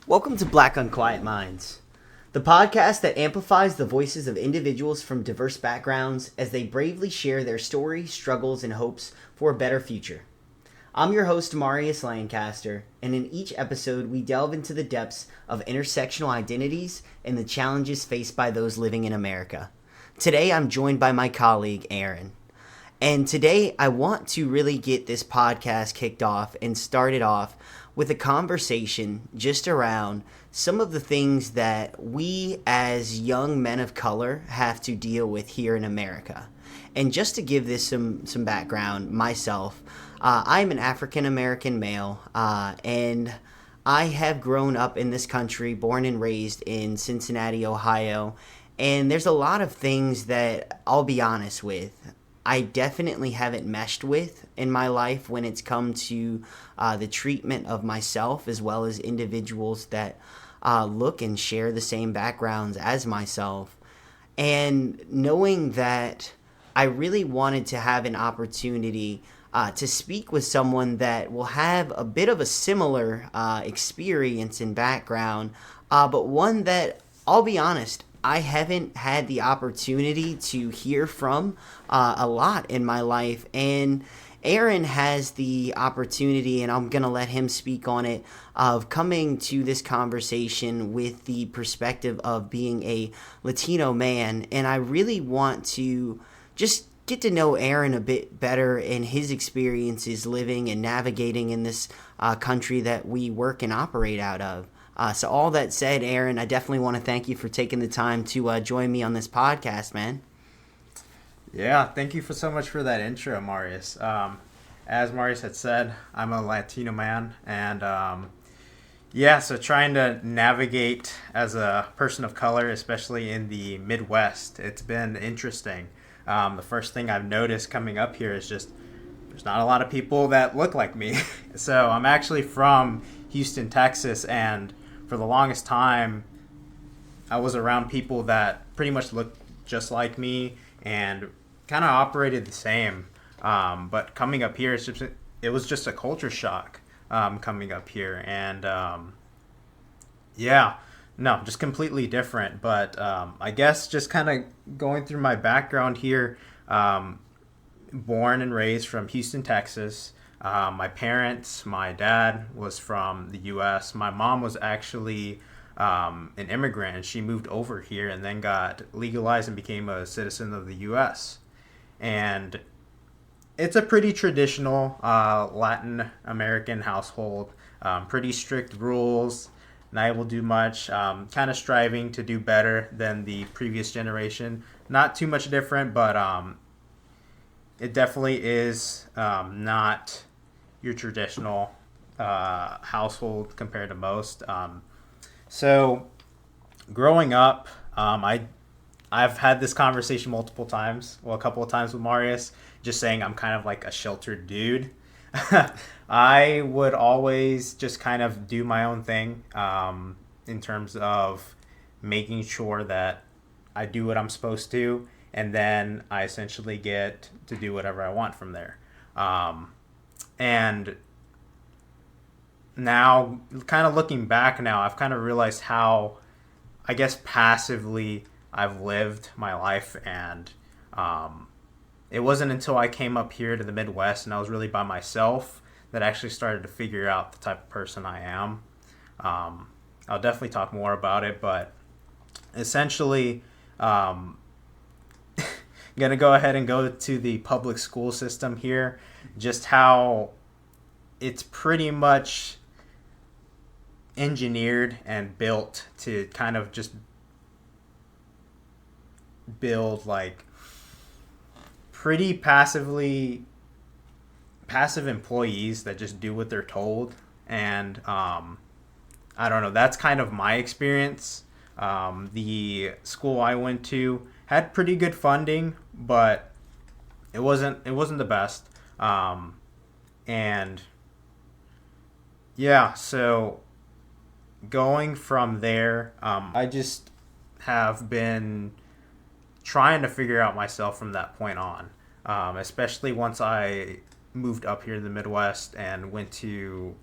Welcome to Black Unquiet Minds, the podcast that amplifies the voices of individuals from diverse backgrounds as they bravely share their stories, struggles, and hopes for a better future. I'm your host, Marius Lancaster, and in each episode, we delve into the depths of intersectional identities and the challenges faced by those living in America. Today, I'm joined by my colleague, Aaron. And today, I want to really get this podcast kicked off and started off with a conversation just around some of the things that we as young men of color have to deal with here in America. And just to give this some background, myself, I'm an African American male, and I have grown up in this country, born and raised in Cincinnati, Ohio. And there's a lot of things that I'll be honest with, I definitely haven't meshed with in my life when it's come to the treatment of myself as well as individuals that look and share the same backgrounds as myself. And knowing that I really wanted to have an opportunity to speak with someone that will have a bit of a similar experience and background, but one that, I'll be honest, I haven't had the opportunity to hear from a lot in my life. And Aaron has the opportunity, and I'm going to let him speak on it, of coming to this conversation with the perspective of being a Latino man. And I really want to just get to know Aaron a bit better and his experiences living and navigating in this country that we work and operate out of. So all that said, Aaron, I definitely want to thank you for taking the time to join me on this podcast, man. Yeah, thank you so much for that intro, Marius. As Marius had said, I'm a Latino man, and so trying to navigate as a person of color, especially in the Midwest, it's been interesting. The first thing I've noticed coming up here is just there's not a lot of people that look like me. So I'm actually from Houston, Texas, and for the longest time, I was around people that pretty much looked just like me and kind of operated the same. But coming up here, it was just a culture shock coming up here. And just completely different. But I guess just kind of going through my background here, born and raised from Houston, Texas. My dad was from the U.S. My mom was actually an immigrant, and she moved over here and then got legalized and became a citizen of the U.S. And it's a pretty traditional Latin American household, pretty strict rules, not able to do much, kind of striving to do better than the previous generation. Not too much different, but it definitely is not your traditional household compared to most. So growing up, I've had this conversation multiple times, a couple of times with Marius, just saying I'm kind of like a sheltered dude. I would always just kind of do my own thing in terms of making sure that I do what I'm supposed to, and then I essentially get to do whatever I want from there. And now, kind of looking back now, I've kind of realized how, I guess, passively I've lived my life. And it wasn't until I came up here to the Midwest and I was really by myself that I actually started to figure out the type of person I am. I'll definitely talk more about it, but essentially, I'm going to go ahead and go to the public school system here, just how it's pretty much engineered and built to kind of just build like pretty passive employees that just do what they're told. And I don't know, that's kind of my experience. The school I went to had pretty good funding, but it wasn't the best. So going from there, I just have been trying to figure out myself from that point on, especially once I moved up here in the Midwest and went to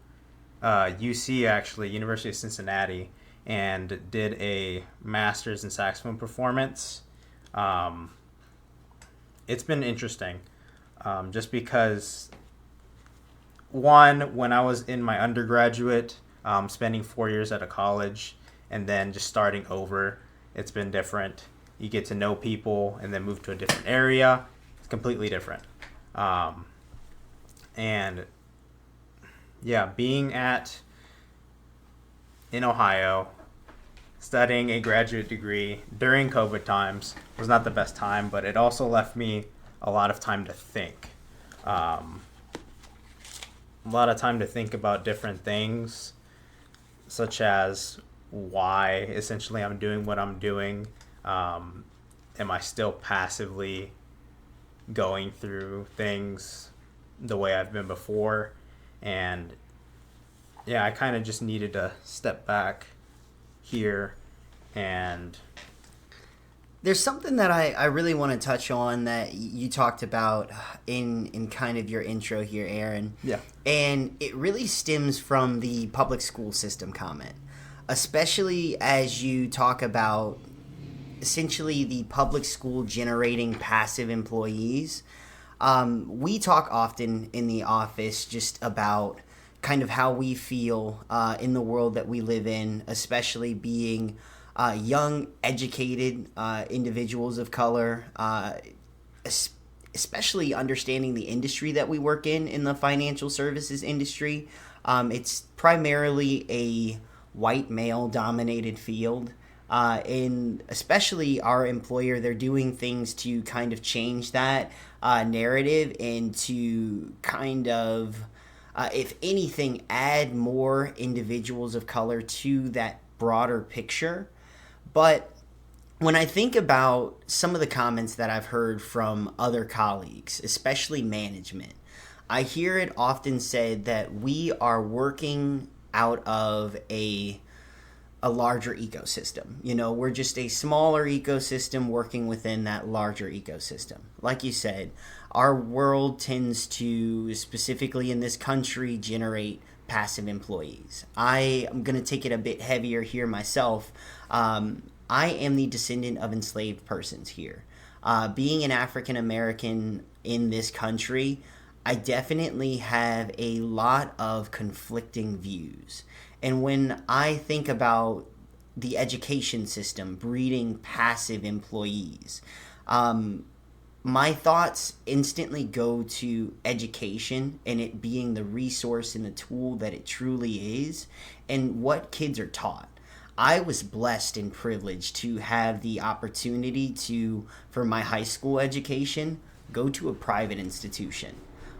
UC, actually, University of Cincinnati, and did a master's in saxophone performance. Um, it's been interesting, just because, one, when I was in my undergraduate, spending 4 years at a college, and then just starting over, it's been different. You get to know people and then move to a different area. It's completely different. And yeah, being in Ohio, studying a graduate degree during COVID times was not the best time, but it also left me a lot of time to think. A lot of time to think about different things, such as why essentially I'm doing what I'm doing. Am I still passively going through things the way I've been before? And yeah, I kind of just needed to step back here. And There's something that I really want to touch on that you talked about in kind of your intro here, Aaron. yeah, And it really stems from the public school system comment, especially as you talk about essentially the public school generating passive employees. We talk often in the office just about kind of how we feel in the world that we live in, especially being young, educated individuals of color, especially understanding the industry that we work in the financial services industry. It's primarily a white male dominated field. And especially our employer, they're doing things to kind of change that narrative and to kind of, if anything, add more individuals of color to that broader picture. But when I think about some of the comments that I've heard from other colleagues, especially management, I hear it often said that we are working out of a larger ecosystem. You know, we're just a smaller ecosystem working within that larger ecosystem. Like you said, our world tends to, specifically in this country, generate passive employees. I am going to take it a bit heavier here myself. I am the descendant of enslaved persons here. Being an African American in this country, I definitely have a lot of conflicting views. And when I think about the education system breeding passive employees, my thoughts instantly go to education and it being the resource and the tool that it truly is, and what kids are taught. I was blessed and privileged to have the opportunity to, for my high school education, go to a private institution.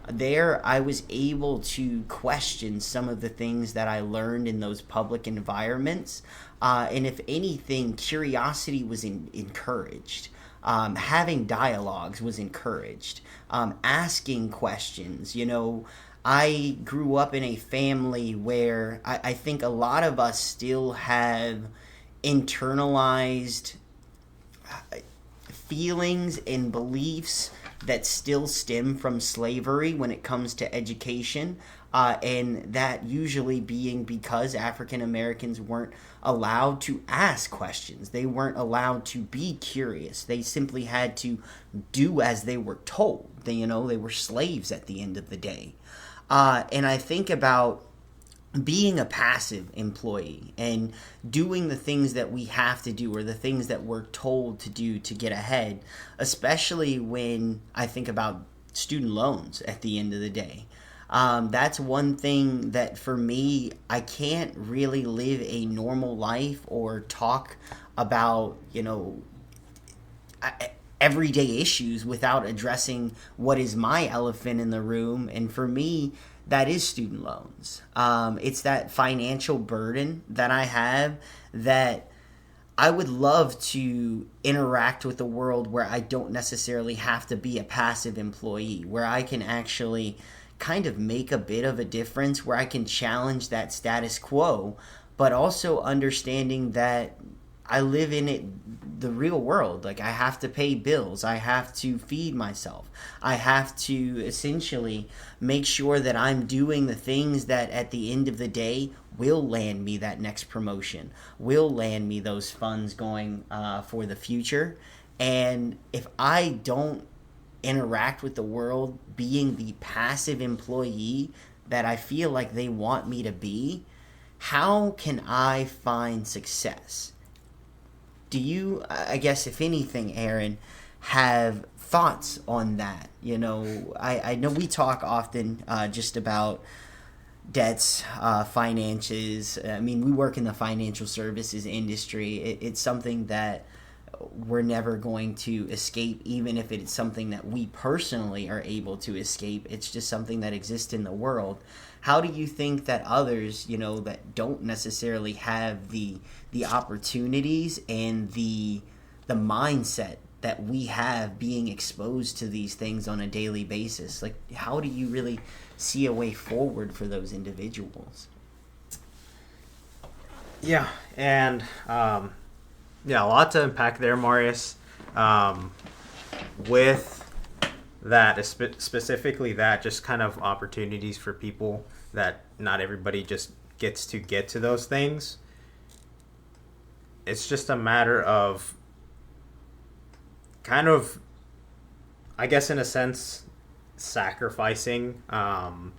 There, I was able to question some of the things that I learned in those public environments. And if anything, curiosity was encouraged. Having dialogues was encouraged. Asking questions. You know, I grew up in a family where I think a lot of us still have internalized feelings and beliefs that still stem from slavery when it comes to education, and that usually being because African Americans weren't allowed to ask questions. They weren't allowed to be curious. They simply had to do as they were told. They were slaves at the end of the day. And I think about being a passive employee and doing the things that we have to do or the things that we're told to do to get ahead, especially when I think about student loans at the end of the day. That's one thing that for me, I can't really live a normal life or talk about, everyday issues without addressing what is my elephant in the room. And for me, that is student loans. It's that financial burden that I have that I would love to interact with a world where I don't necessarily have to be a passive employee, where I can actually kind of make a bit of a difference, where I can challenge that status quo, but also understanding that I live in it, the real world. Like, I have to pay bills. I have to feed myself. I have to essentially make sure that I'm doing the things that at the end of the day will land me that next promotion, will land me those funds going for the future. And if I don't interact with the world being the passive employee that I feel like they want me to be, how can I find success? Do you, I guess, if anything, Aaron, have thoughts on that? You know, I know we talk often just about debts, finances. I mean, we work in the financial services industry. It's something that we're never going to escape, even if it's something that we personally are able to escape. It's just something that exists in the world. How do you think that others, you know, that don't necessarily have the opportunities and the mindset that we have being exposed to these things on a daily basis, like, how do you really see a way forward for those individuals? Yeah, and yeah, a lot to unpack there, Marius. With that, specifically that, just kind of opportunities for people that not everybody just gets to get to those things. It's just a matter of kind of, I guess in a sense, sacrificing and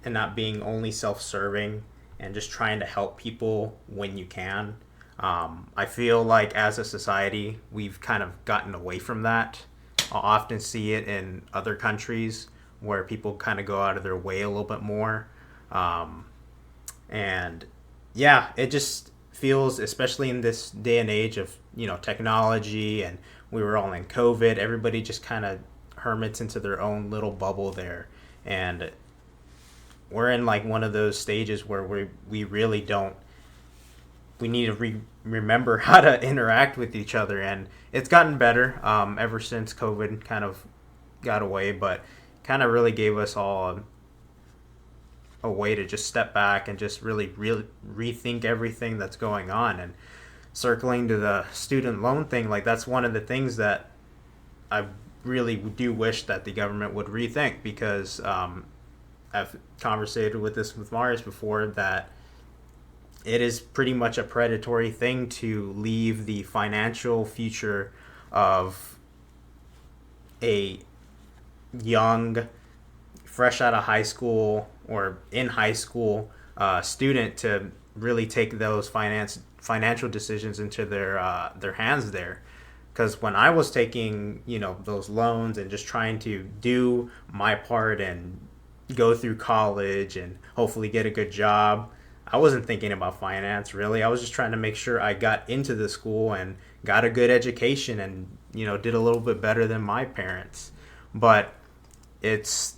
not being only self-serving and just trying to help people when you can. I feel like as a society, we've kind of gotten away from that. I'll often see it in other countries where people kind of go out of their way a little bit more. And yeah, it just feels, especially in this day and age of, you know, technology, and we were all in COVID, everybody just kind of hermits into their own little bubble there. And we're in like one of those stages where we really don't, we need to remember how to interact with each other. And it's gotten better ever since COVID kind of got away, but kind of really gave us all a way to just step back and just really rethink everything that's going on. And circling to the student loan thing, like, that's one of the things that I really do wish that the government would rethink, because I've conversated with this with Marius before, that it is pretty much a predatory thing to leave the financial future of a young, fresh out of high school or in high school student to really take those financial decisions into their hands there. Because when I was taking, you know, those loans and just trying to do my part and go through college and hopefully get a good job, I wasn't thinking about finance, really. I was just trying to make sure I got into the school and got a good education and, you know, did a little bit better than my parents. But it's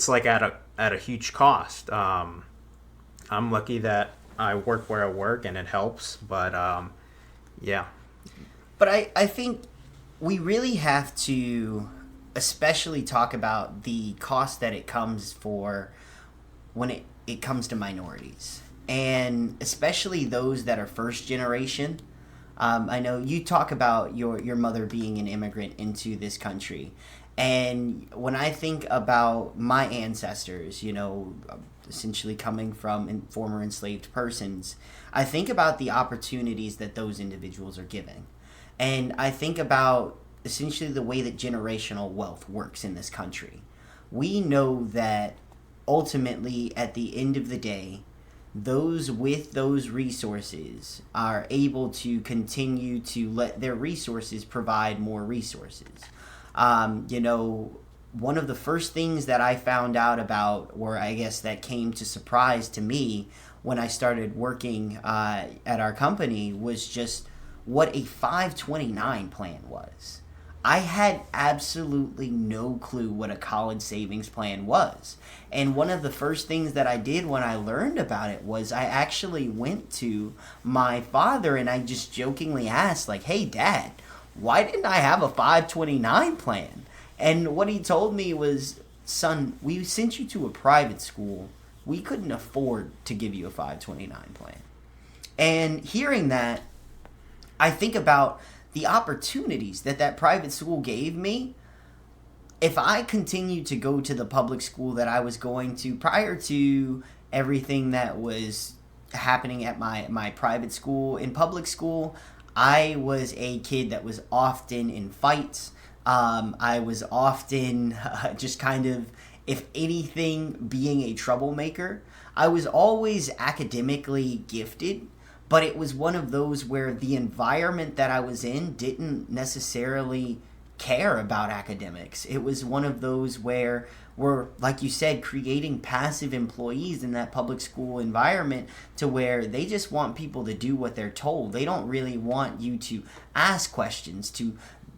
like at a huge cost. I'm lucky that I work where I work and it helps, but yeah. But I think we really have to especially talk about the cost that it comes for when it comes to minorities, and especially those that are first generation. I know you talk about your mother being an immigrant into this country, and when I think about my ancestors, you know, essentially coming from former enslaved persons, I think about the opportunities that those individuals are given. And I think about essentially the way that generational wealth works in this country. We know that ultimately, at the end of the day, those with those resources are able to continue to let their resources provide more resources. You know, one of the first things that I found out about, or I guess that came to surprise to me when I started working at our company, was just what a 529 plan was. I had absolutely no clue what a college savings plan was. And one of the first things that I did when I learned about it was I actually went to my father and I just jokingly asked, like, hey, Dad, why didn't I have a 529 plan? And what he told me was, son, we sent you to a private school. We couldn't afford to give you a 529 plan. And hearing that, I think about the opportunities that private school gave me. If I continued to go to the public school that I was going to prior to everything that was happening at my private school, in public school, I was a kid that was often in fights. I was often just kind of, if anything, being a troublemaker. I was always academically gifted, but it was one of those where the environment that I was in didn't necessarily care about academics. It was one of those where we're, like you said, creating passive employees in that public school environment to where they just want people to do what they're told. They don't really want you to ask questions, to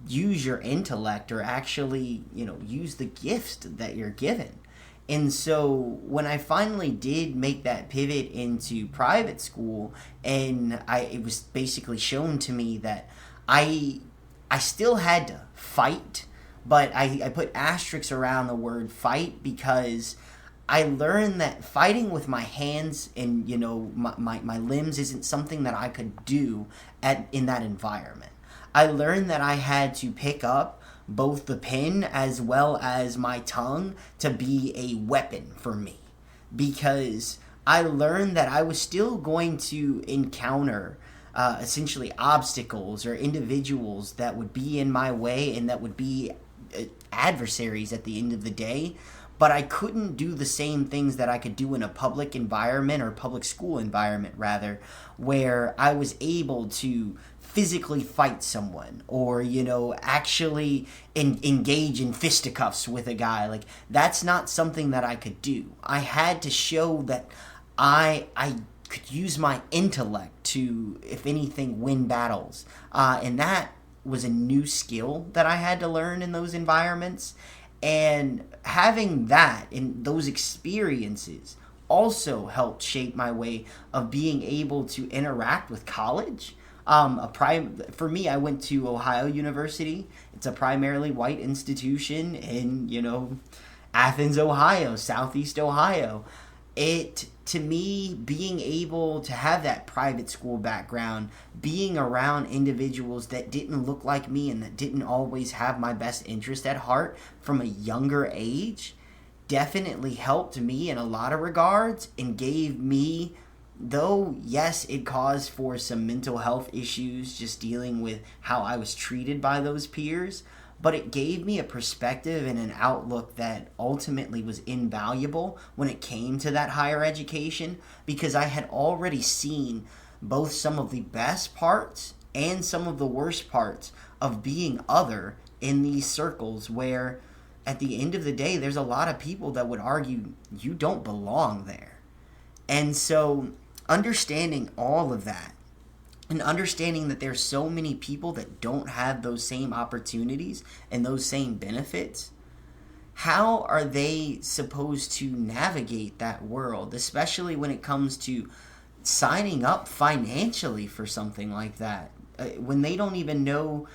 use your intellect, or actually, use the gift that you're given. And so when I finally did make that pivot into private school, and it was basically shown to me that I still had to fight, but I put asterisks around the word fight because I learned that fighting with my hands and my limbs isn't something that I could do in that environment. I learned that I had to pick up both the pen as well as my tongue to be a weapon for me, because I learned that I was still going to encounter essentially obstacles or individuals that would be in my way and that would be adversaries at the end of the day, but I couldn't do the same things that I could do in a public environment, or public school environment rather, where I was able to physically fight someone, or actually engage in fisticuffs with a guy. Like, that's not something that I could do. I had to show that I could use my intellect to, if anything, win battles, and that was a new skill that I had to learn in those environments. And having that and those experiences also helped shape my way of being able to interact with college. For me, I went to Ohio University. It's a primarily white institution in, Athens, Ohio, Southeast Ohio. To me, being able to have that private school background, being around individuals that didn't look like me and that didn't always have my best interest at heart from a younger age, definitely helped me in a lot of regards, and gave me, though, yes, it caused for some mental health issues just dealing with how I was treated by those peers, but it gave me a perspective and an outlook that ultimately was invaluable when it came to that higher education, because I had already seen both some of the best parts and some of the worst parts of being other in these circles, where at the end of the day, there's a lot of people that would argue you don't belong there. And so understanding all of that, and understanding that there's so many people that don't have those same opportunities and those same benefits, how are they supposed to navigate that world, especially when it comes to signing up financially for something like that, when they don't even know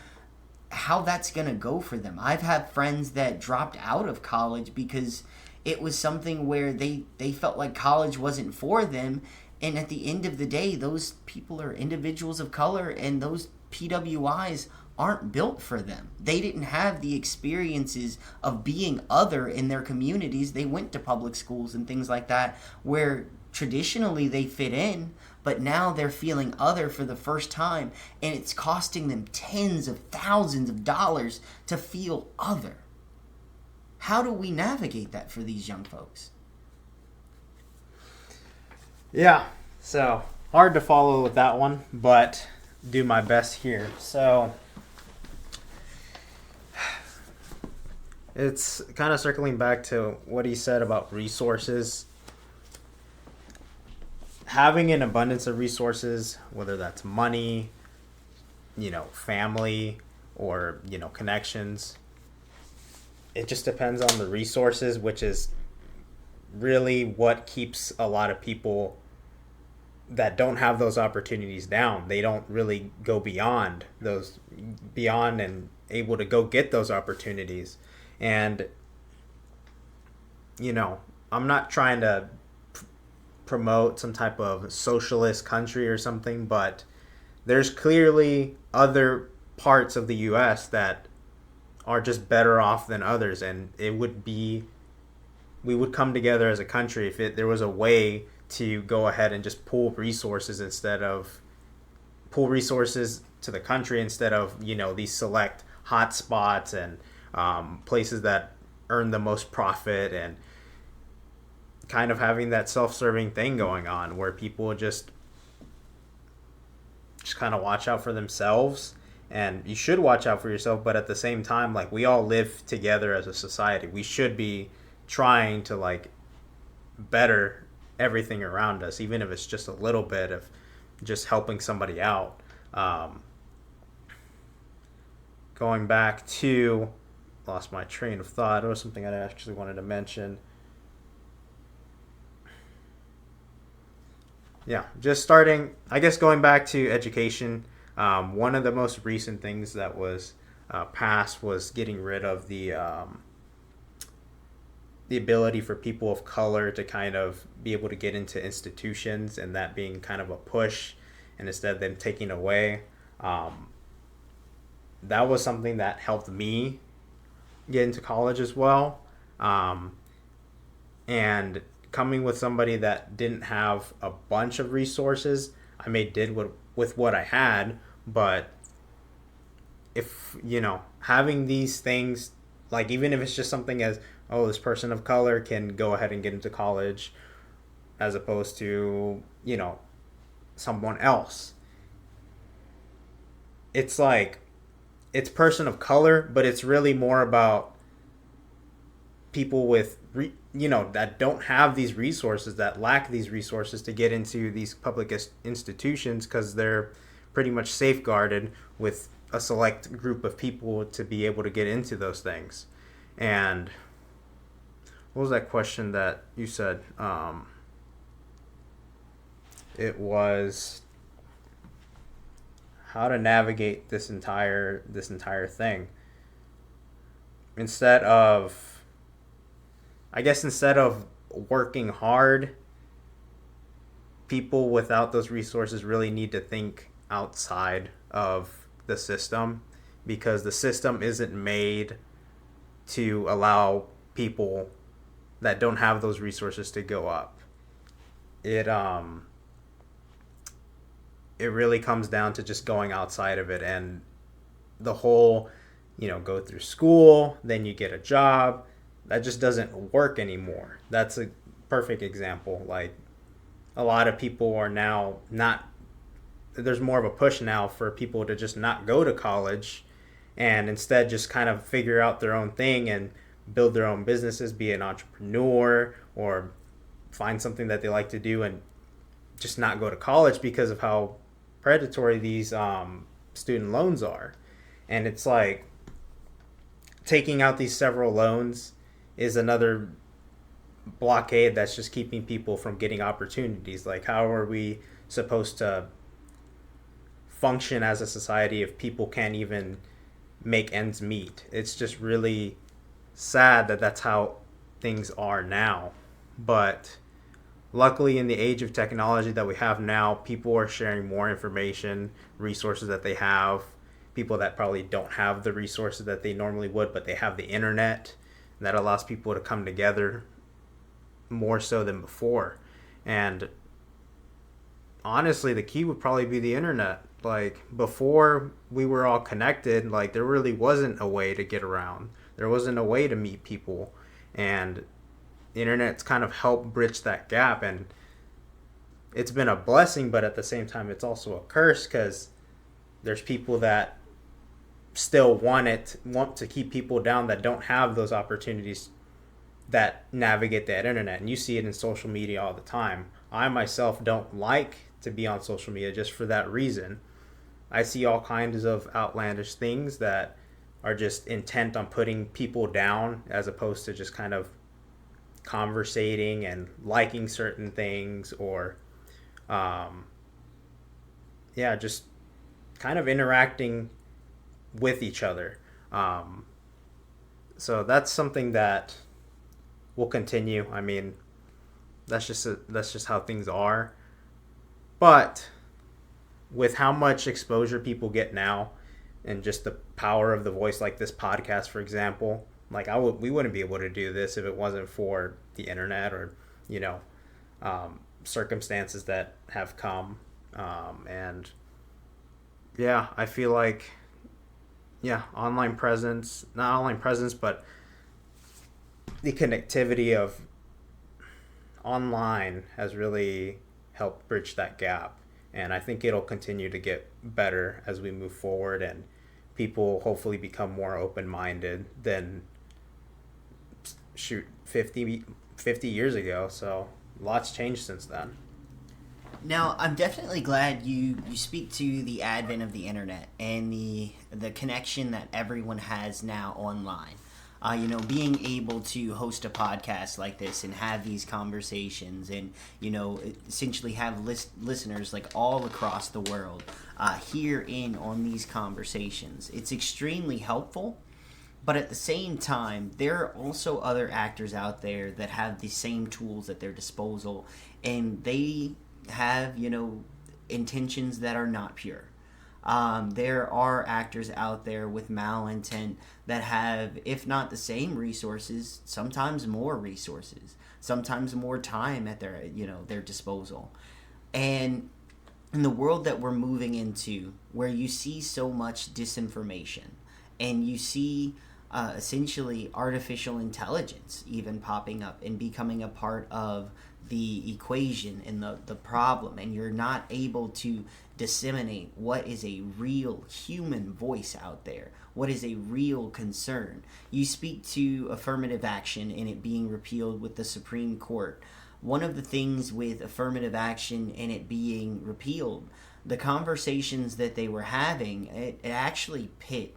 how that's going to go for them? I've had friends that dropped out of college because it was something where they felt like college wasn't for them. And at the end of the day, those people are individuals of color, and those PWIs aren't built for them. They didn't have the experiences of being other in their communities. They went to public schools and things like that, where traditionally they fit in, but now they're feeling other for the first time, and it's costing them tens of thousands of dollars to feel other. How do we navigate that for these young folks? Yeah, so hard to follow with that one, but do my best here. So it's kind of circling back to what he said about resources. Having an abundance of resources, whether that's money, family, or, connections, it just depends on the resources, which is really what keeps a lot of people that don't have those opportunities down. They don't really go beyond and able to go get those opportunities. And I'm not trying to promote some type of socialist country or something, but there's clearly other parts of the US that are just better off than others, and we would come together as a country if there was a way to go ahead and just pool resources to the country instead of these select hot spots and places that earn the most profit, and kind of having that self-serving thing going on where people just kind of watch out for themselves. And you should watch out for yourself, but at the same time, like, we all live together as a society. We should be trying to, like, better everything around us, even if it's just a little bit of just helping somebody out. Going back to, lost my train of thought. It was something I actually wanted to mention. Yeah, just starting, I guess, going back to education. One of the most recent things that was passed was getting rid of the ability for people of color to kind of be able to get into institutions, and that being kind of a push, and instead them taking away. That was something that helped me get into college as well. And coming with somebody that didn't have a bunch of resources, I did with what I had, but if, having these things, like, even if it's just something as, oh, this person of color can go ahead and get into college as opposed to, someone else. It's like, it's person of color, but it's really more about people with, that don't have these resources, that lack these resources to get into these public institutions, because they're pretty much safeguarded with a select group of people to be able to get into those things. And what was that question that you said? It was how to navigate this entire thing. Instead of working hard, people without those resources really need to think outside of the system, because the system isn't made to allow people that don't have those resources to go up. It really comes down to just going outside of it, and the whole, go through school, then you get a job. That just doesn't work anymore. That's a perfect example. Like, a lot of people are now there's more of a push now for people to just not go to college and instead just kind of figure out their own thing and build their own businesses, be an entrepreneur, or find something that they like to do and just not go to college because of how predatory these student loans are. And it's like, taking out these several loans is another blockade that's just keeping people from getting opportunities. Like, how are we supposed to function as a society if people can't even make ends meet? It's just really sad that that's how things are now. But luckily, in the age of technology that we have now, people are sharing more information, resources that they have. People that probably don't have the resources that they normally would, but they have the internet, and that allows people to come together more so than before. And honestly, the key would probably be the internet. Like, before we were all connected, like, there really wasn't a way to get around. There wasn't a way to meet people. And the internet's kind of helped bridge that gap. And it's been a blessing, but at the same time, it's also a curse, because there's people that still want to keep people down that don't have those opportunities that navigate that internet. And you see it in social media all the time. I myself don't like to be on social media just for that reason. I see all kinds of outlandish things that are just intent on putting people down, as opposed to just kind of conversating and liking certain things, or just kind of interacting with each other. So that's something that will continue. I mean, That's just how things are. But with how much exposure people get now, and just the power of the voice, like this podcast, for example, like we wouldn't be able to do this if it wasn't for the internet or, you know, circumstances that have come, and yeah, I feel like, yeah, not online presence, but the connectivity of online has really helped bridge that gap. And I think it'll continue to get better as we move forward, and people hopefully become more open-minded than, shoot, 50 years ago. So lots changed since then. Now, I'm definitely glad you speak to the advent of the internet and the connection that everyone has now online. Being able to host a podcast like this and have these conversations and, essentially have listeners like all across the world hear in on these conversations. It's extremely helpful, but at the same time, there are also other actors out there that have the same tools at their disposal, and they have, intentions that are not pure. There are actors out there with malintent that have, if not the same resources, sometimes more resources, sometimes more time at their disposal. And in the world that we're moving into, where you see so much disinformation, and you see essentially artificial intelligence even popping up and becoming a part of the equation and the problem, and you're not able to disseminate what is a real human voice out there, what is a real concern. You speak to affirmative action and it being repealed with the Supreme Court. One of the things with affirmative action and it being repealed, the conversations that they were having, it actually pit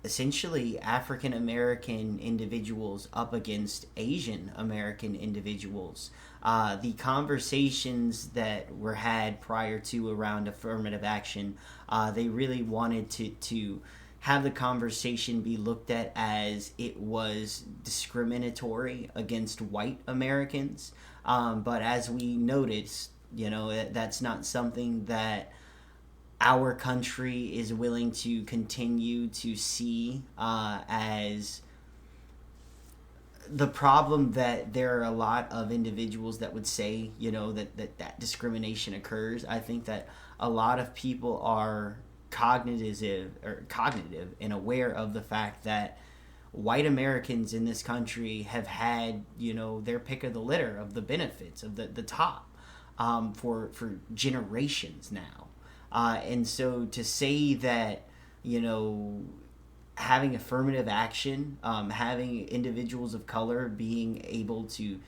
essentially African American individuals up against Asian American individuals. The conversations that were had prior to around affirmative action, they really wanted to have the conversation be looked at as it was discriminatory against white Americans. But as we noticed, that's not something that our country is willing to continue to see as the problem. That there are a lot of individuals that would say, that discrimination occurs. I think that a lot of people are cognitive and aware of the fact that white Americans in this country have had, their pick of the litter of the benefits of the top for generations now. And so to say that, having affirmative action, having individuals of color being able to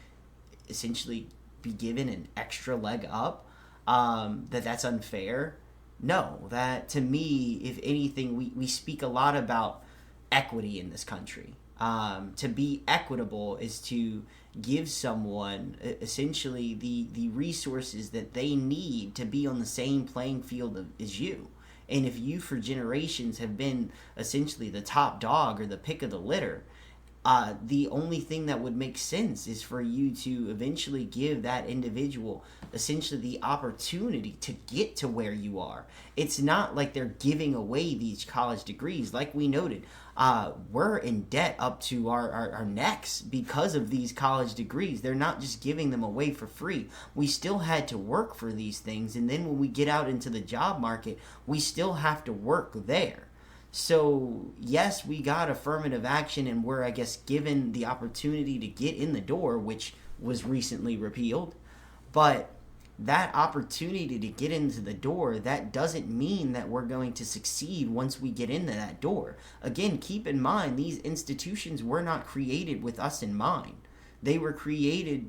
essentially be given an extra leg up, that's unfair. No, that to me, if anything, we speak a lot about equity in this country. To be equitable is to give someone essentially the resources that they need to be on the same playing field as you. And if you for generations have been essentially the top dog or the pick of the litter, the only thing that would make sense is for you to eventually give that individual essentially the opportunity to get to where you are. It's not like they're giving away these college degrees. Like we noted, we're in debt up to our necks because of these college degrees. They're not just giving them away for free. We still had to work for these things. And then when we get out into the job market, we still have to work there. So, yes, we got affirmative action and we're, I guess, given the opportunity to get in the door, which was recently repealed. But that opportunity to get into the door, that doesn't mean that we're going to succeed once we get into that door. Again, keep in mind, these institutions were not created with us in mind. They were created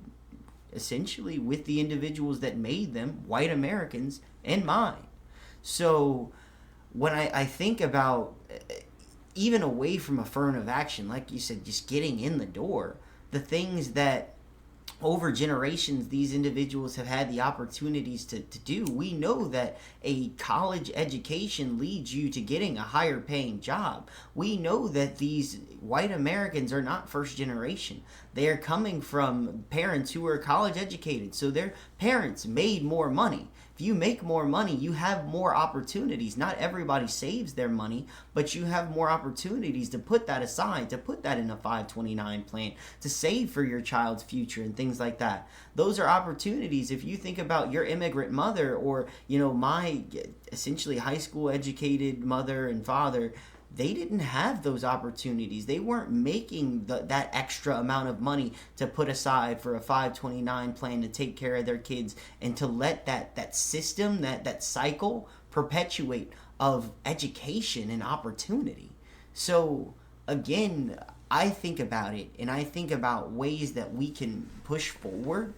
essentially with the individuals that made them, white Americans, in mind. So when I think about, even away from affirmative action, like you said, just getting in the door, the things that over generations these individuals have had the opportunities to do, we know that a college education leads you to getting a higher paying job. We know that these white Americans are not first generation. They are coming from parents who are college educated, so their parents made more money. If you make more money, you have more opportunities. Not everybody saves their money, but you have more opportunities to put that aside, to put that in a 529 plan, to save for your child's future and things like that. Those are opportunities. If you think about your immigrant mother, or my essentially high school educated mother and father, they didn't have those opportunities. They weren't making that extra amount of money to put aside for a 529 plan to take care of their kids, and to let that system, that cycle perpetuate of education and opportunity. So again, I think about it, and I think about ways that we can push forward.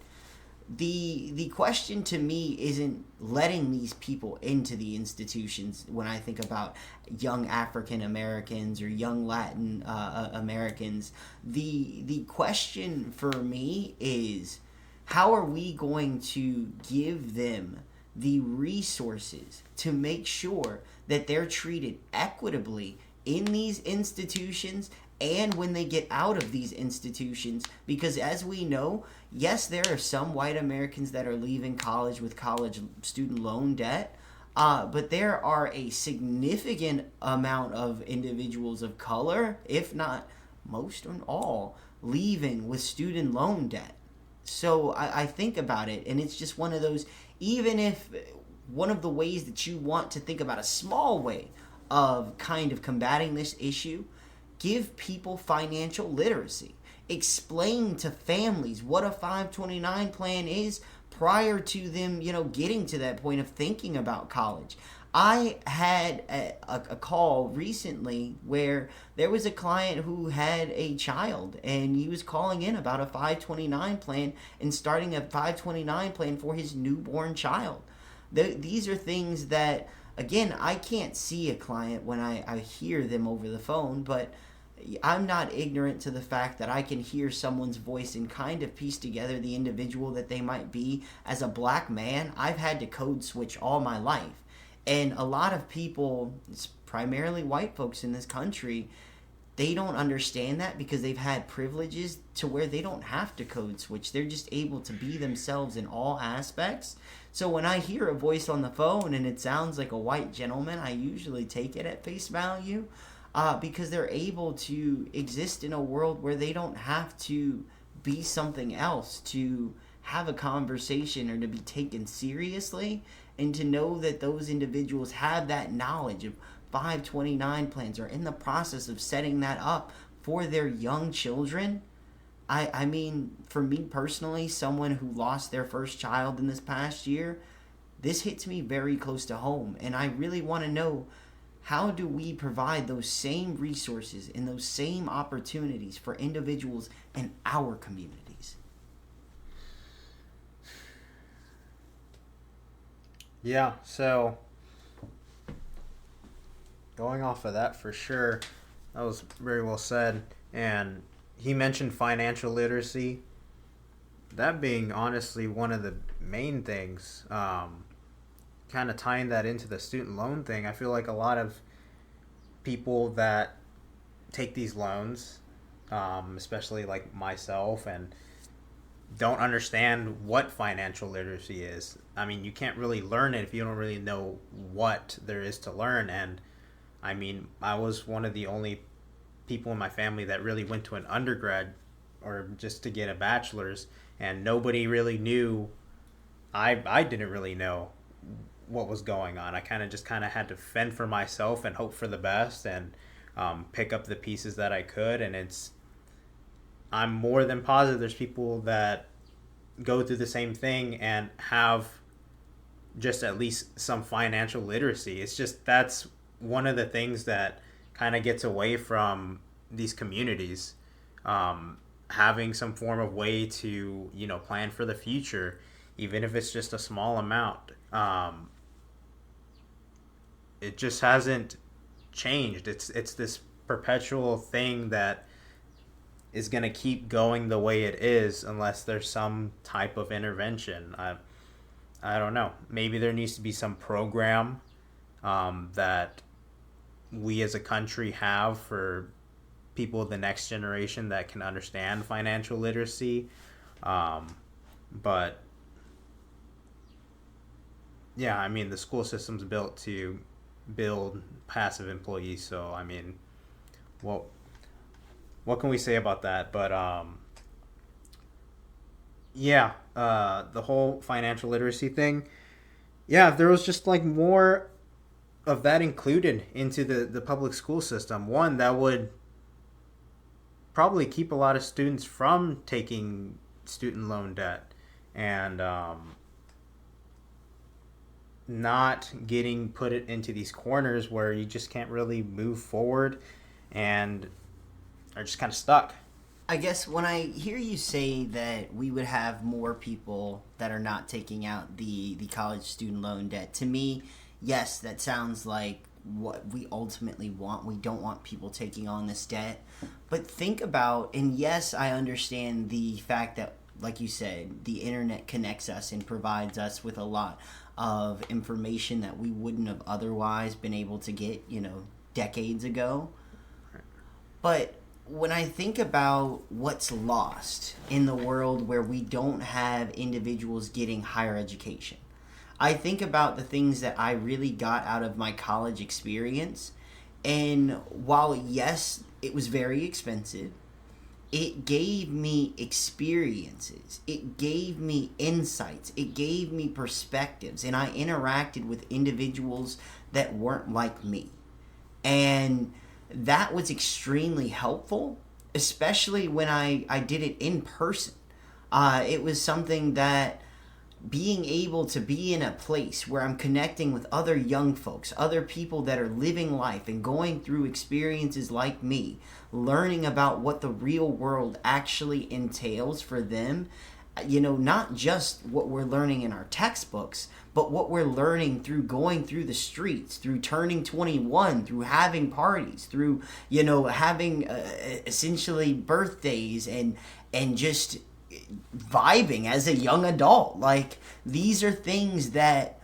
The question to me isn't letting these people into the institutions. When I think about young African Americans or young Latin Americans, the question for me is, how are we going to give them the resources to make sure that they're treated equitably in these institutions and when they get out of these institutions? Because as we know, yes, there are some white Americans that are leaving college with college student loan debt, but there are a significant amount of individuals of color, if not most or all, leaving with student loan debt. So I think about it, and it's just one of those, even if one of the ways that you want to think about a small way of kind of combating this issue, give people financial literacy. Explain to families what a 529 plan is prior to them, getting to that point of thinking about college. I had a call recently where there was a client who had a child, and he was calling in about a 529 plan and starting a 529 plan for his newborn child. These are things that, again, I can't see a client when I hear them over the phone, but I'm not ignorant to the fact that I can hear someone's voice and kind of piece together the individual that they might be. As a black man, I've had to code switch all my life. And a lot of people, it's primarily white folks in this country, they don't understand that because they've had privileges to where they don't have to code switch. They're just able to be themselves in all aspects. So when I hear a voice on the phone and it sounds like a white gentleman, I usually take it at face value. Because they're able to exist in a world where they don't have to be something else to have a conversation or to be taken seriously, and to know that those individuals have that knowledge of 529 plans, or in the process of setting that up for their young children. I mean, for me personally, someone who lost their first child in this past year, this hits me very close to home, and I really want to know, how do we provide those same resources and those same opportunities for individuals in our communities? Yeah, so going off of that, for sure, that was very well said. And he mentioned financial literacy, that being honestly one of the main things. Kind of tying that into the student loan thing, I feel like a lot of people that take these loans, especially like myself, and don't understand what financial literacy is. I mean, you can't really learn it if you don't really know what there is to learn. And I mean, I was one of the only people in my family that really went to an undergrad or just to get a bachelor's, and nobody really knew. I didn't really know what was going on. I kind of had to fend for myself and hope for the best, and pick up the pieces that I could. And I'm more than positive there's people that go through the same thing and have just at least some financial literacy. It's just, that's one of the things that kind of gets away from these communities, having some form of way to plan for the future, even if it's just a small amount. It just hasn't changed. It's this perpetual thing that is going to keep going the way it is unless there's some type of intervention. I don't know. Maybe there needs to be some program that we as a country have for people of the next generation that can understand financial literacy. But yeah, I mean, the school system's built to build passive employees. So I mean, well, what can we say about that? But yeah, the whole financial literacy thing. Yeah, if there was just like more of that included into the public school system, one that would probably keep a lot of students from taking student loan debt and not getting put it into these corners where you just can't really move forward and are just kind of stuck. I guess when I hear you say that we would have more people that are not taking out the college student loan debt, to me, yes, that sounds like what we ultimately want. We don't want people taking on this debt. But think about, and yes, I understand the fact that, like you said, the internet connects us and provides us with a lot of information that we wouldn't have otherwise been able to get, decades ago. But when I think about what's lost in the world where we don't have individuals getting higher education, I think about the things that I really got out of my college experience. And while, yes, it was very expensive, it gave me experiences. It gave me insights. It gave me perspectives. And I interacted with individuals that weren't like me. And that was extremely helpful, especially when I did it in person. It was something that being able to be in a place where I'm connecting with other young folks, other people that are living life and going through experiences like me, learning about what the real world actually entails for them, not just what we're learning in our textbooks, but what we're learning through going through the streets, through turning 21, through having parties, through, having essentially birthdays and just vibing as a young adult. Like, these are things that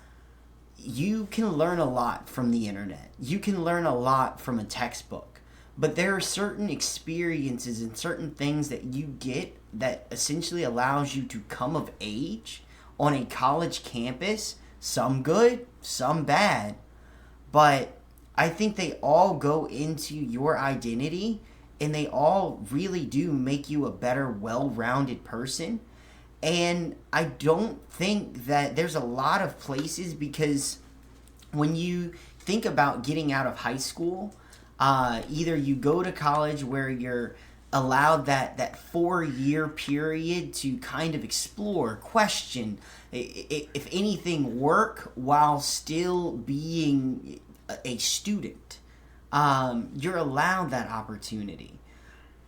you can learn a lot from the internet. You can learn a lot from a textbook. But there are certain experiences and certain things that you get that essentially allows you to come of age on a college campus, some good, some bad. But I think they all go into your identity, and they all really do make you a better, well-rounded person. And I don't think that there's a lot of places, because when you think about getting out of high school, either you go to college where you're allowed that 4-year period to kind of explore, question, if anything, work while still being a student. You're allowed that opportunity.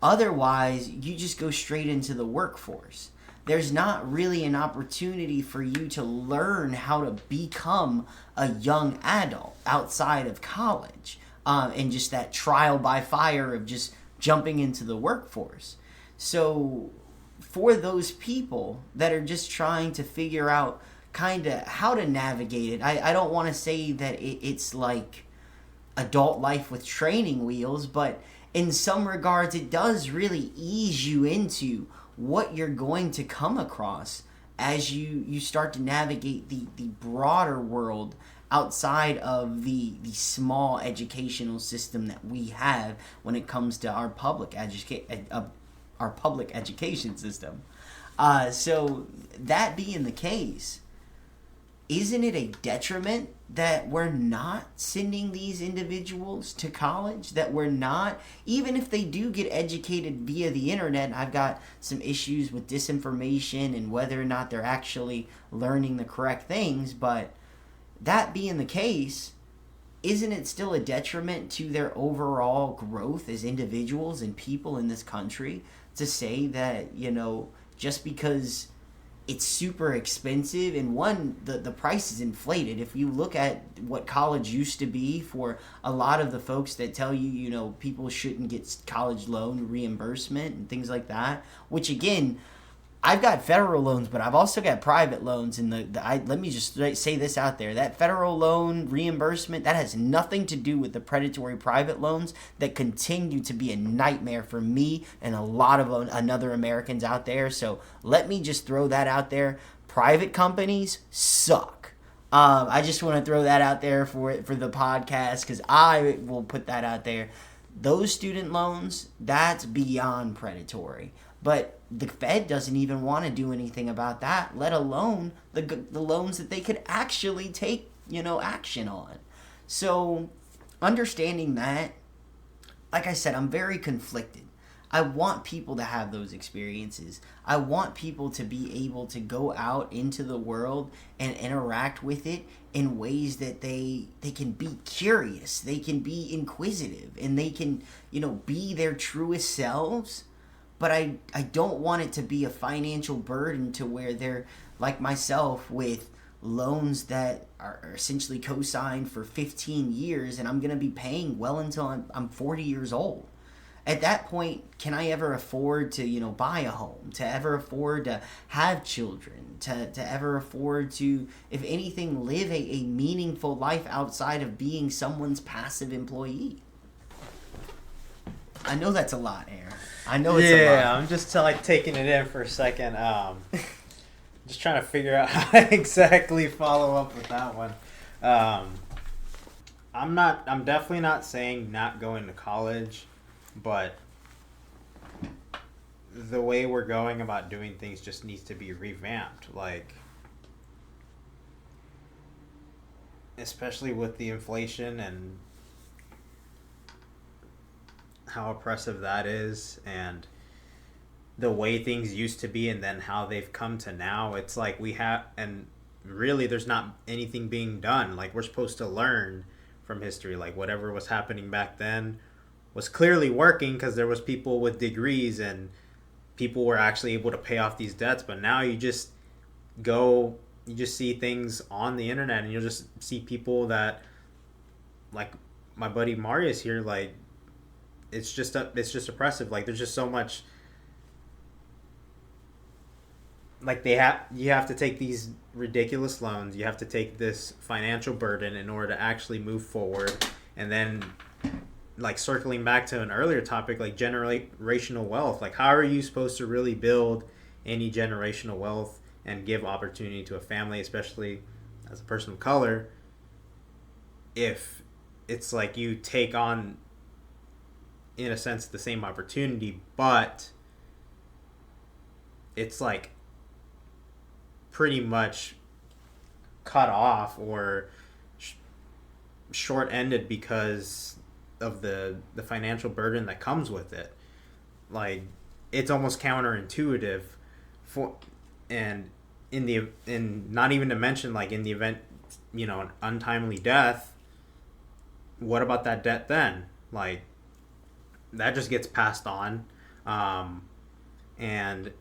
Otherwise, you just go straight into the workforce. There's not really an opportunity for you to learn how to become a young adult outside of college, and just that trial by fire of just jumping into the workforce. So for those people that are just trying to figure out kind of how to navigate it, I don't want to say that it's like adult life with training wheels, but in some regards it does really ease you into what you're going to come across as you start to navigate the broader world outside of the small educational system that we have when it comes to our public education system. So that being the case, isn't it a detriment that we're not sending these individuals to college? That we're not, even if they do get educated via the internet, I've got some issues with disinformation and whether or not they're actually learning the correct things, but that being the case, isn't it still a detriment to their overall growth as individuals and people in this country to say that, just because it's super expensive, and one, the price is inflated. If you look at what college used to be for a lot of the folks that tell you, people shouldn't get college loan reimbursement and things like that, which again, I've got federal loans, but I've also got private loans. And let me just say this out there: that federal loan reimbursement, that has nothing to do with the predatory private loans that continue to be a nightmare for me and a lot of another Americans out there. So let me just throw that out there: private companies suck. I just want to throw that out there for the podcast, because I will put that out there. Those student loans, that's beyond predatory. But the Fed doesn't even want to do anything about that, let alone the loans that they could actually take, action on. So understanding that, like I said, I'm very conflicted. I want people to have those experiences. I want people to be able to go out into the world and interact with it in ways that they can be curious, they can be inquisitive, and they can, be their truest selves. But I don't want it to be a financial burden to where they're like myself with loans that are essentially co-signed for 15 years, and I'm going to be paying well until I'm 40 years old. At that point, can I ever afford to, buy a home, to ever afford to have children, to ever afford to, if anything, live a meaningful life outside of being someone's passive employee? I know that's a lot, Aaron. I know it's a lot. Yeah, I'm just taking it in for a second. Just trying to figure out how to exactly follow up with that one. I'm definitely not saying not going to college, but the way we're going about doing things just needs to be revamped. Like, especially with the inflation and how oppressive that is, and the way things used to be and then how they've come to now. It's like and really there's not anything being done. Like, we're supposed to learn from history. Like, whatever was happening back then was clearly working because there was people with degrees and people were actually able to pay off these debts. But now you just see things on the internet, and you'll just see people that, like my buddy Marius here, like, it's just oppressive. Like, there's just so much, like, you have to take these ridiculous loans, you have to take this financial burden in order to actually move forward. And then, like, circling back to an earlier topic, like generational wealth, like, how are you supposed to really build any generational wealth and give opportunity to a family, especially as a person of color, if it's like you take on, in a sense, the same opportunity, but it's like pretty much cut off or short-ended because of the financial burden that comes with it. Like, it's almost counterintuitive and not even to mention, like, in the event, an untimely death, what about that debt then? Like, that just gets passed on. And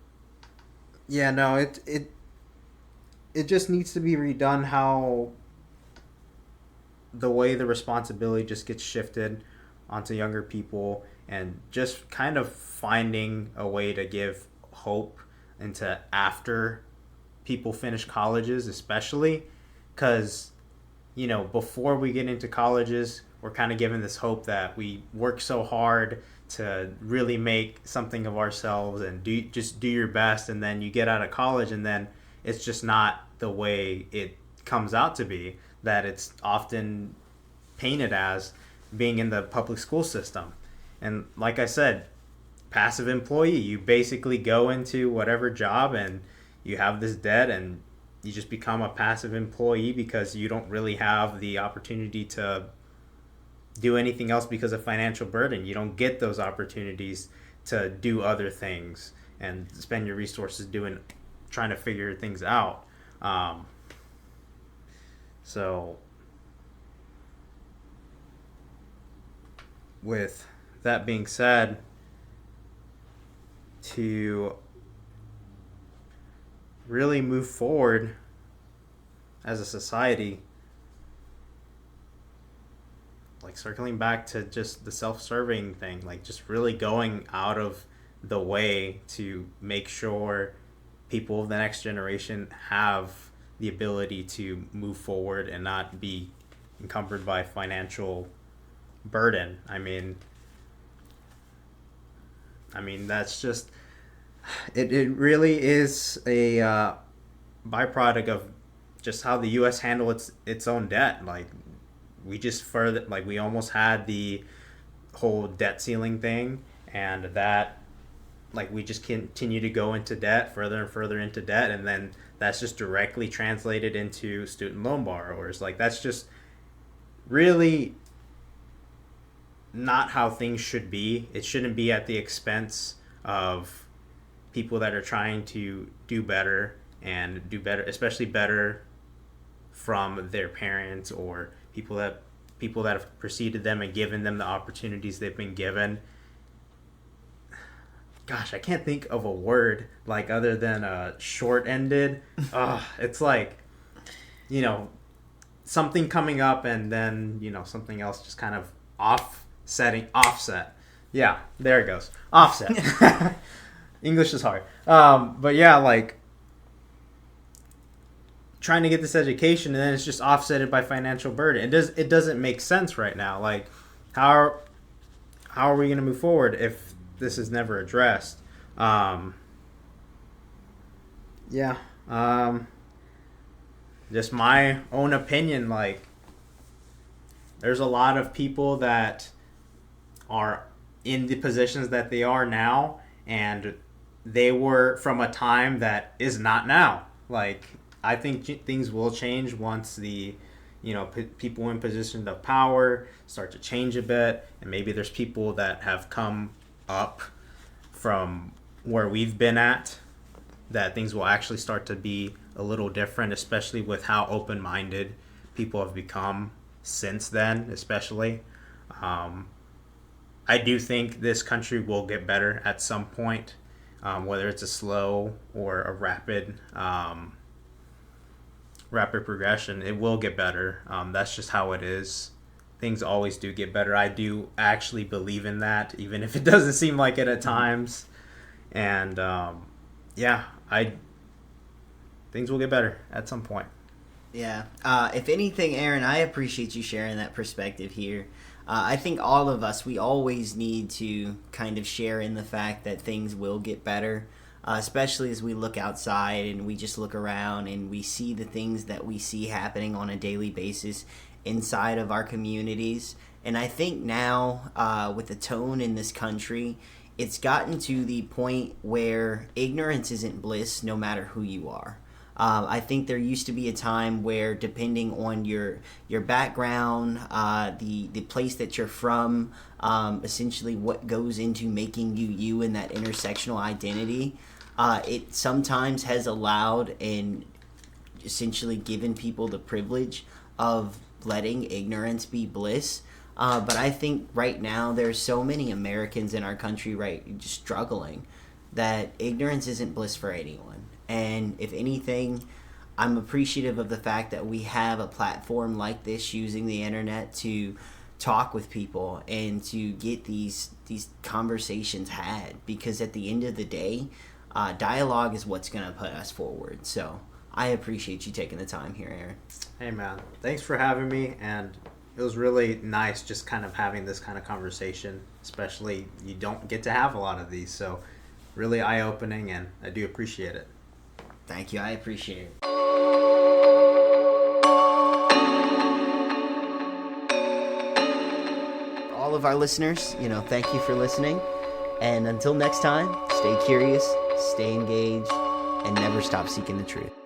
yeah, no, it just needs to be redone, how the way the responsibility just gets shifted onto younger people, and just kind of finding a way to give hope into after people finish colleges, especially because, before we get into colleges, we're kind of given this hope that we work so hard to really make something of ourselves and do your best, and then you get out of college and then it's just not the way it comes out to be, that it's often painted as being in the public school system. And like I said, passive employee, you basically go into whatever job and you have this debt and you just become a passive employee because you don't really have the opportunity to do anything else because of financial burden. You don't get those opportunities to do other things and spend your resources trying to figure things out. So with that being said, to really move forward as a society, like, circling back to just the self-serving thing, like, just really going out of the way to make sure people of the next generation have the ability to move forward and not be encumbered by financial burden. I mean that's just it really is a byproduct of just how the US handle its own debt. Like we almost had the whole debt ceiling thing, and that like we just continue to go into debt, further and further into debt, and then that's just directly translated into student loan borrowers. Like that's just really not how things should be. It shouldn't be at the expense of people that are trying to do better, especially better from their parents or people that have preceded them and given them the opportunities they've been given. Gosh, I can't think of a word like other than short-ended. It's like, something coming up and then, something else just kind of offset. Yeah, there it goes. Offset. English is hard. But yeah, like trying to get this education and then it's just offsetted by financial burden. It doesn't make sense right now. Like how are we going to move forward if this is never addressed? Just my own opinion, like there's a lot of people that are in the positions that they are now, and they were from a time that is not now. Like I think things will change once the people in positions of power start to change a bit, and maybe there's people that have come up from where we've been at, that things will actually start to be a little different, especially with how open-minded people have become since then, especially. I do think this country will get better at some point, whether it's a slow or a rapid progression. It will get better. That's just how it is. Things always do get better. I do actually believe in that, even if it doesn't seem like it at times. And things will get better at some point. Yeah. If anything, Aaron, I appreciate you sharing that perspective here. I think all of us, we always need to kind of share in the fact that things will get better, especially as we look outside and we just look around and we see the things that we see happening on a daily basis inside of our communities. And I think now, with the tone in this country, it's gotten to the point where ignorance isn't bliss no matter who you are. I think there used to be a time where, depending on your background, the place that you're from, essentially what goes into making you and that intersectional identity, it sometimes has allowed and essentially given people the privilege of letting ignorance be bliss. But I think right now there's so many Americans in our country just struggling that ignorance isn't bliss for anyone. And if anything, I'm appreciative of the fact that we have a platform like this, using the internet to talk with people and to get these conversations had, because at the end of the day, dialogue is what's going to put us forward. So I appreciate you taking the time here, Aaron. Hey man, thanks for having me, and it was really nice just kind of having this kind of conversation, especially you don't get to have a lot of these, so really eye-opening, and I do appreciate it. Thank you. I appreciate it. All of our listeners, thank you for listening. And until next time, stay curious, stay engaged, and never stop seeking the truth.